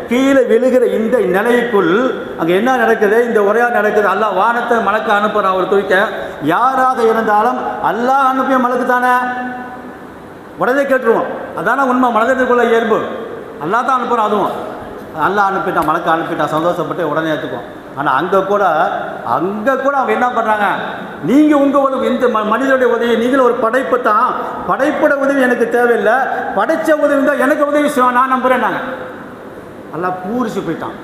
கீழே விழுகிற இந்த நிலைக்குள் அங்கே என்ன நடக்குது, இந்த உரையாக நடக்குது. அல்லாஹ் வானத்தை மலக்க அனுப்புகிறான் அவர் தூக்க. யாராக இருந்தாலும் அல்லாஹ் அனுப்பிய மலக்கு தானே, உடனே கேட்டுருவோம். அதான உண்மை, மனதிற்குள்ள இயல்பு. அல்லா தான் அனுப்புகிறோம். அதுவும் அல்லா அனுப்பிட்டான், மலக்கு அனுப்பிட்டான், சந்தோஷப்பட்டு உடனே ஏற்றுக்குவோம். ஆனால் அங்கே கூட அவங்க என்ன பண்ணுறாங்க, நீங்கள் உங்கள் உதவி, இந்த மனிதனுடைய உதவி, நீங்களும் ஒரு படைப்பு தான், படைப்போட உதவி எனக்கு தேவையில்லை, படைத்த உதவி தான் எனக்கு உதவி செய்வான், நான் நம்புகிறேன். நாங்கள் அல்லா பூரிச்சு போயிட்டான்.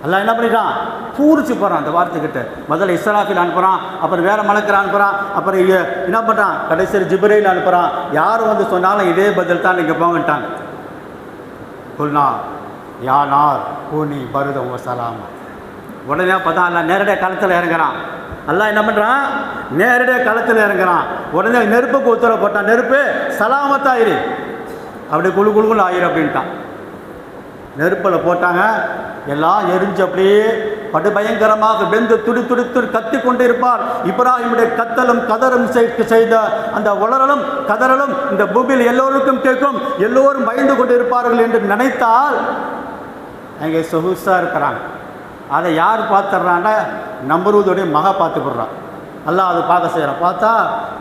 அல்லா என்ன பண்ணிட்டான், பூரிச்சு போகிறான். அந்த வார்த்தைக்கிட்ட முதல்ல இஸ்ராஃபில் அனுப்புகிறான், அப்புறம் வேறு மலக்கரை அனுப்புகிறான், அப்புறம் என்ன பண்ணுறான், கடைசி ஜிப்ரீல் அனுப்புகிறான். யார் வந்து சொன்னாலும் இதே பதில் தான், நீங்கள் போங்கட்டாங்க. குல்னா யானார் பூனி பருதம் சலாமா. உடனே பார்த்தா அல்லா நேரடியாக களத்தில் இறங்குறான். அல்லா என்ன பண்ணுறான், நேரடியாக களத்தில் இறங்குறான். உடனே நெருப்புக்கு உத்தரவு போட்டான், நெருப்பு சலாமத்தாயிரு, அப்படி குழு குழுக்குள்ள ஆயிரு அப்படின்ட்டான். நெருப்பில் போட்டாங்க, எல்லாம் எரிஞ்சு அப்படியே படுபயங்கரமாக வெந்து துடி கத்தி கொண்டு இருப்பார். இப்ராஹிமுடைய கத்தலும் கதரும் செய்த அந்த உளறலும் கதறலும் இந்த பூமியில் எல்லோருக்கும் கேட்கும், எல்லோரும் பயந்து கொண்டு இருப்பார்கள் என்று நினைத்தால் அங்கே சொகுசாக இருக்கிறாங்க. அதை யார் பார்த்துட்றான்னா, நம்ரூதுடைய மக பார்த்து போடுறான். அல்லாஹ் அதை பார்க்க செய்கிறான். பார்த்தா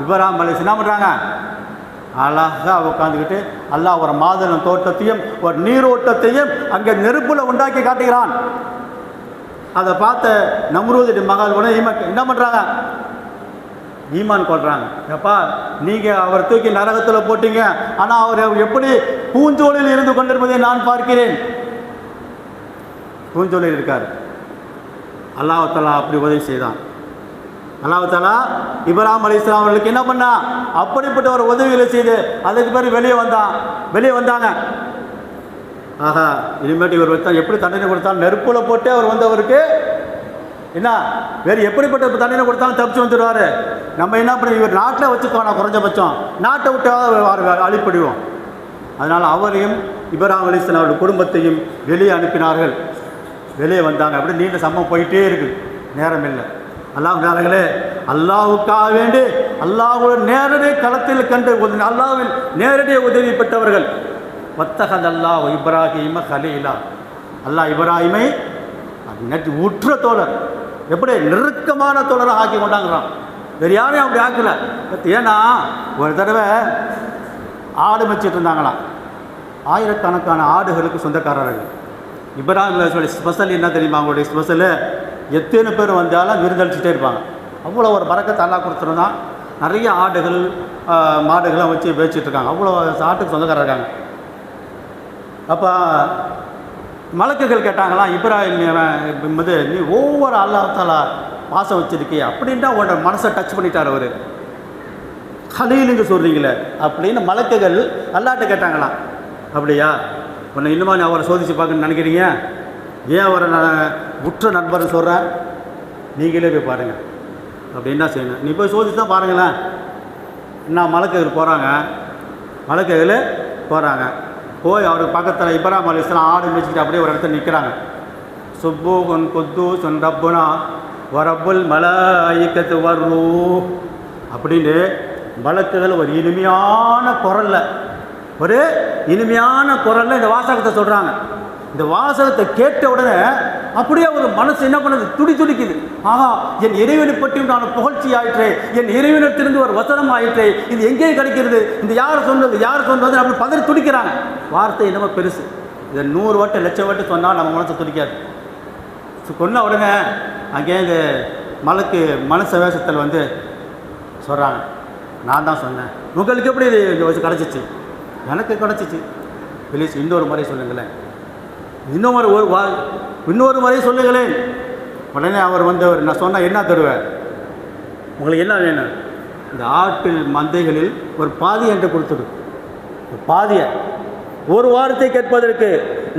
இப்ராஹிம் அலைஹிஸ்ஸலாம் என்ன பண்ணுறாங்க, அழகாக உட்காந்துக்கிட்டு அல்லாஹ் ஒரு மாதுளம் தோட்டத்தையும் ஒரு நீரோட்டத்தையும் அங்கே நெருப்புல உண்டாக்கி காட்டுகிறான். அதை பார்த்த நம்ரூதுடைய மகள் உடனே என்ன பண்ணுறாங்க, ஈமான் கொள்றாங்க. எப்பா நீங்கள் அவர் தூக்கி நரகத்தில் போட்டீங்க, ஆனால் அவர் எப்படி பூஞ்சோலில் இருந்து கொண்டிருப்பதை நான் பார்க்கிறேன். பூஞ்சோலில் இருக்கார். அல்லாஹ் தஆலா அப்படி உதவி செய்தான். அல்லாஹ் தஆலா இப்ராஹிம் அலைஹிஸ்ஸலாம் அவர்களுக்கு என்ன பண்ணா, அப்படிப்பட்ட ஒரு உதவிகளை செய்து அதுக்கு பிறகு வெளியே வந்தாங்க. ஆஹா, இனிமேட்டு இவர் வச்சா எப்படி தண்டனை கொடுத்தாலும் நெருப்புல போட்டு அவர் வந்தவருக்கு என்ன வேறு எப்படிப்பட்ட தண்டனை கொடுத்தாலும் தப்பிச்சு வந்துடுவார். நம்ம என்ன பண்ணி இவர் நாட்டில் வச்சுக்கோனா, குறைஞ்சபட்சம் நாட்டை விட்டு அழிப்படிவோம். அதனால் அவரையும் இப்ராஹிம் அலைஹிஸ்ஸலாம் அவருடைய குடும்பத்தையும் வெளியே அனுப்பினார்கள். வெளியே வந்தாங்க. அப்படி நீண்ட சம்பவம் போயிட்டே இருக்குது, நேரம் இல்லை. அல்லாஹ்களே, அல்லாஹ்வுக்காக வேண்டி அல்லாஹ்வோட நேரடி களத்தில் கண்டு அல்லாஹ்வின் நேரடி உதவி பெற்றவர்கள். வத்தகத் அல்லாஹ் இப்ராஹீம கலீலா. அல்லாஹ் இப்ராஹிமை உற்ற தோழர், எப்படி நெருக்கமான தோழராக ஆக்கி கொண்டாங்கிறான். வேறு யாரையும் அப்படி ஆக்கல. ஏன்னா ஒரு தடவை ஆடு வச்சுட்டு இருந்தாங்களாம். ஆயிரக்கணக்கான ஆடுகளுக்கு சொந்தக்காரர்கள். இப்ராஹிம் அலைஹிஸ்ஸலாம் ஸ்பெஷல் என்ன தெரியுமா, அவங்களுடைய ஸ்பெஷலு எத்தனை பேர் வந்தாலும் விருந்தளிச்சுட்டே இருப்பாங்க. அவ்வளோ ஒரு பறக்கத்தை அல்லாஹ் கொடுத்துருந்தான். நிறைய ஆடுகள் மாடுகள்லாம் வச்சு பேச்சிட்ருக்காங்க. அவ்வளோ ஆட்டுக்கு சொந்தக்காரர் இருக்காங்க. அப்போ மலக்குகள் கேட்டாங்களாம், இப்ராஹிம் வந்து நீ ஒவ்வொரு அல்லாஹ் தஆலா பாசம் வச்சுருக்கிய அப்படின்ட்டா உன்னோட மனசை டச் பண்ணிட்டார் அவர், கலீலுங்க சொல்கிறீங்களே அப்படின்னு மலக்குகள் அல்லாஹ்ட்ட கேட்டாங்களாம். அப்படியா, உன்னை இன்னுமா நீ அவரை சோதித்து பார்க்கணுன்னு நினைக்கிறீங்க? ஏன் அவரை நான் உற்ற நண்பர்னு சொல்கிறேன், நீங்களே போய் பாருங்கள். அப்படி என்ன செய்யணும், நீ போய் சோதித்து தான் பாருங்களேன். என்ன மலக்குகள் போகிறாங்க. போய் அவருக்கு பக்கத்தில் இப்ராஹிம் அலைஹிஸ்ஸலாம் ஆடு மேய்ச்சிட்டு அப்படியே ஒரு இடத்துல நிற்கிறாங்க. சுப்பூஹுன் குத்தூஸுன் ரப்புனா வரப்புல் மலாயிக்கத்து வர்ரூஹ் அப்படின்னு மலக்குகள் ஒரு இனிமையான குரலில் இந்த வாசகத்தை சொல்கிறாங்க. இந்த வாசகத்தை கேட்ட உடனே அப்படியே ஒரு மனசு என்ன பண்ணுது, துடிக்குது. ஆஹா, என் இறைவனை பற்றி நான் புகழ்ச்சி ஆயிற்றே, என் இறைவனத்திலிருந்து ஒரு வசனம் ஆயிற்றே, இது எங்கே கிடைக்கிறது, இந்த யார் சொன்னது அப்படி பதறி துடிக்கிறாங்க. வார்த்தை என்னமோ பெருசு, இதை 100 வாட்டு 1,00,000 வாட்டு சொன்னால் நம்ம மனசை துடிக்காது. சொன்ன உடனே அங்கே இந்த மனச வேஷத்தில் வந்து சொல்கிறாங்க, நான் தான் சொன்னேன். உங்களுக்கு எப்படி இது கிடச்சிச்சு? எனக்கு கிடச்சிச்சு. ப்ளீஸ் இன்னொரு முறை சொல்லுங்களேன், இன்னொரு முறை சொல்லுங்களேன். உடனே அவர் வந்தவர், நான் சொன்னால் என்ன தருவேன், உங்களுக்கு என்ன வேணும்? இந்த ஆட்டு மந்தைகளில் ஒரு பாதி என்று கொடுத்துடு. பாதியை ஒரு வார்த்தை கேட்பதற்கு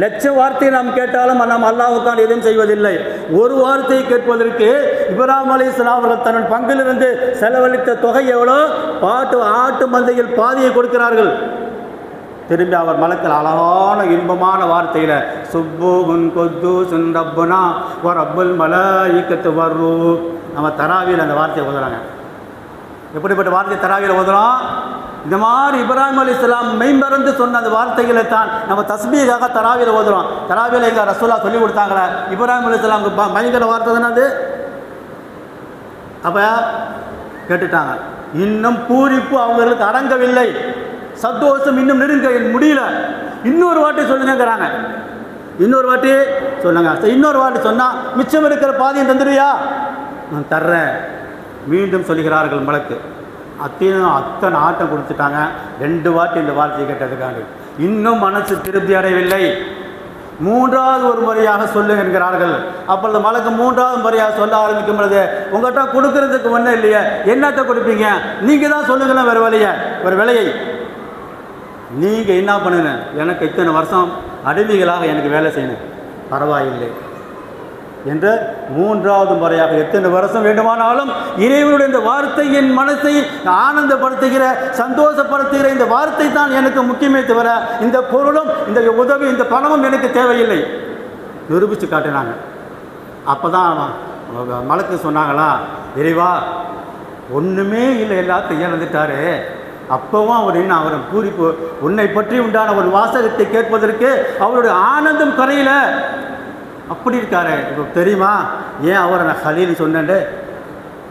1,00,000 வார்த்தை நாம் கேட்டாலும் நாம் அல்லாஹ்வுக்காக எதுவும் செய்வதில்லை. ஒரு வார்த்தையை கேட்பதற்கு இப்ராஹிம் அலைஹிஸ்ஸலாம் அவர்கள் தன் பங்கிலிருந்து செலவழித்த தொகை எவ்வளோ? ஆட்டு மந்தையில் பாதியை கொடுக்கிறார்கள். திரும்பி அவர் மலக்கள் அழகான இன்பமான வார்த்தையில் சுப்பூஹுன் குத்தூஸுன் ரப்புனா வ ரப்புல் மலாயிக்கத்து வர்ரூஹ். நம்ம தராவியில் அந்த வார்த்தையை ஓதுறாங்க. எப்படிப்பட்ட வார்த்தை தராவியில் ஓதுறோம்? இந்த மாதிரி இப்ராஹிம் அலைஹிஸ்ஸலாம் மெய்மறந்து சொன்ன அந்த வார்த்தைகளை தான் நம்ம தஸ்பீஹாக தராவியில் ஓதுறோம். தராவியில் எங்கள் ரசூலுல்லாஹ் சொல்லி கொடுத்தாங்களே, இப்ராஹிம் அலைஹிஸ்ஸலாம் பயங்கர வார்த்தை தானே அது. அப்போ கேட்டுட்டாங்க. இன்னும் பூரிப்பு அவங்களுக்கு அடங்கவில்லை, சந்தோஷம் இன்னும் நெருங்க முடியல. இன்னொரு வாட்டி சொல்லுங்கிறாங்க. இன்னொரு வாட்டி சொல்லுங்க. இன்னொரு வாட்டி சொன்னால் மிச்சம் இருக்கிற பாதியம் தந்துடுவியா? நான் தர்றேன். மீண்டும் சொல்லுகிறார்கள் மலக்கு. அத்தனை ஆட்டம் கொடுத்துட்டாங்க. 2 வாட்டி இந்த வார்த்தையை கேட்டதுக்காக இன்னும் மனசு திருப்தி அடையவில்லை. 3வது ஒரு முறையாக சொல்லுங்க என்கிறார்கள். அப்பொழுது மலக்கு 3வது முறையாக சொல்ல ஆரம்பிக்கும் பொழுது, உங்கள்கிட்ட கொடுக்கறதுக்கு ஒன்றும் இல்லையே, என்னத்தை கொடுப்பீங்க? நீங்கள் தான் சொல்லுங்களேன் ஒரு விலையை. நீங்கள் என்ன பண்ணுங்க, எனக்கு இத்தனை வருஷம் அடிமைகளாக எனக்கு வேலை செய்யணும், பரவாயில்லை என்று 3வது முறையாக எத்தனை வருஷம் வேண்டுமானாலும் இறைவனுடைய இந்த வார்த்தை என் மனசை ஆனந்தப்படுத்துகிற, சந்தோஷப்படுத்துகிற இந்த வார்த்தை தான் எனக்கு முக்கியமே தவிர இந்த பொருளும் இந்த உதவி இந்த பணமும் எனக்கு தேவையில்லை நிரூபித்து காட்டினாங்க. அப்போ தான் மலக்கு சொன்னாங்களா, இறைவா ஒன்றுமே இல்லை, எல்லாத்தையும் இழந்துட்டாரு. அப்பவும் அவர் என்ன அவர் பூரிப்பு உன்னை பற்றி உண்டான ஒரு வாசகத்தை கேட்பதற்கு அவருடைய ஆனந்தம் கரையில் அப்படி இருக்காரு. இப்போ தெரியுமா ஏன் அவரை நான் ஹலீல் சொன்னேன்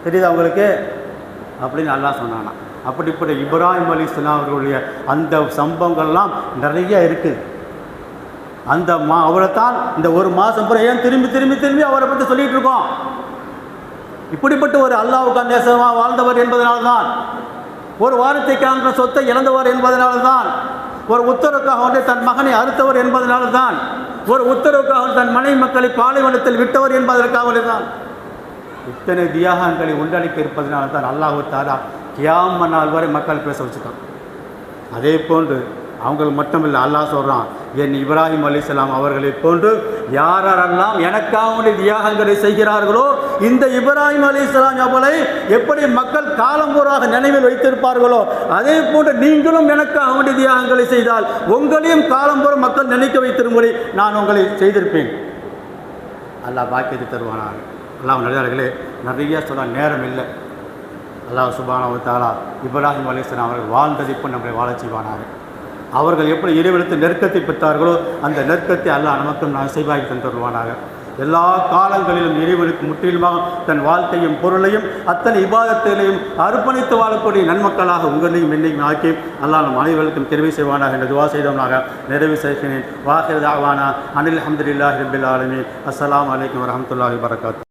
தெரியுதா உங்களுக்கு அப்படின்னு அல்லாஹ் சொன்னானா. அப்படிப்பட்ட இப்ராஹிம் அலைஹிஸ்ஸலாம் அவர்களுடைய அந்த சம்பவங்கள்லாம் நிறைய இருக்குது. அந்த அவரை தான் இந்த ஒரு மாதம் பூரா ஏன் திரும்பி திரும்பி திரும்பி அவரை பற்றி சொல்லிகிட்டு இருக்கோம். இப்படிப்பட்ட ஒரு அல்லாஹ்வுக்கு நேசமாக வாழ்ந்தவர் என்பதனால்தான், ஒரு வாரத்தைக்கான சொத்தை இழந்தவர் என்பதனால்தான், ஒரு உத்தரவுக்காக வந்து தன் மகனை அறுத்தவர் என்பதனால்தான், ஒரு உத்தரவுக்காக தன் மனைவி மக்களை பாலைவனத்தில் விட்டவர் என்பதற்காக தான், இத்தனை தியாகங்களை ஒன்றளிக்க இருப்பதனால தான் அல்லாஹ் தஆலா கியாம நாள் வரை மக்கள் பேச வச்சுட்டான். அதே போன்று அவங்களுக்கு மட்டுமில்லை, அல்லாஹ் சொல்கிறான், என் இப்ராஹிம் அலைஹிஸ்ஸலாம் அவர்களை போன்று யாரெல்லாம் எனக்காக தியாகங்களை செய்கிறார்களோ, இந்த இப்ராஹிம் அலைஹிஸ்ஸலாம் அவர்களை எப்படி மக்கள் காலம்பூராக நினைவில் வைத்திருப்பார்களோ, அதே போன்று நீங்களும் எனக்காக தியாகங்களை செய்தால் உங்களையும் காலம்பூரா மக்கள் நினைக்க வைத்திரும்படி நான் உங்களை செய்திருப்பேன். அல்லாஹ் பாக்கியத்தை தருவானாக. அல்லாஹ் நல்லவர்களே, நிறைய சொல்ல நேரம் இல்லை. அல்லாஹ் சுப்ஹானஹு வ தஆலா இப்ராஹிம் அலைஹிஸ்ஸலாம் அவர்கள் வாழ்ந்ததை இப்போ நம்மளை வாழச் செய்வானாக. அவர்கள் எப்படி இறைவனிடத்தில் நெருக்கத்தை பெற்றார்களோ அந்த நெருக்கத்தை அல்லாஹ் நமக்கும் நான் செய்வாகி தந்துருவானாக. எல்லா காலங்களிலும் இறைவனுக்கு முற்றிலுமாக தன் வாழ்க்கையும் பொருளையும் அத்தனை இபாதத்திலையும் அர்ப்பணித்து வாழக்கூடிய நன்மக்களாக உங்களையும் என்னையும் ஆக்கி அல்லாஹ் நம் அனைவருக்கும் தெரிவு செய்வானாக என்று துவா செய்தவனாக நிறைவு செய்கிறேன். வாஹிர் தாவானா அனில் அல்ஹம்துலில்லாஹி ரப்பில் ஆலமீன். அஸ்ஸலாமு அலைக்கும் வரஹ்மத்துல்லாஹி வபரகாத்துஹு.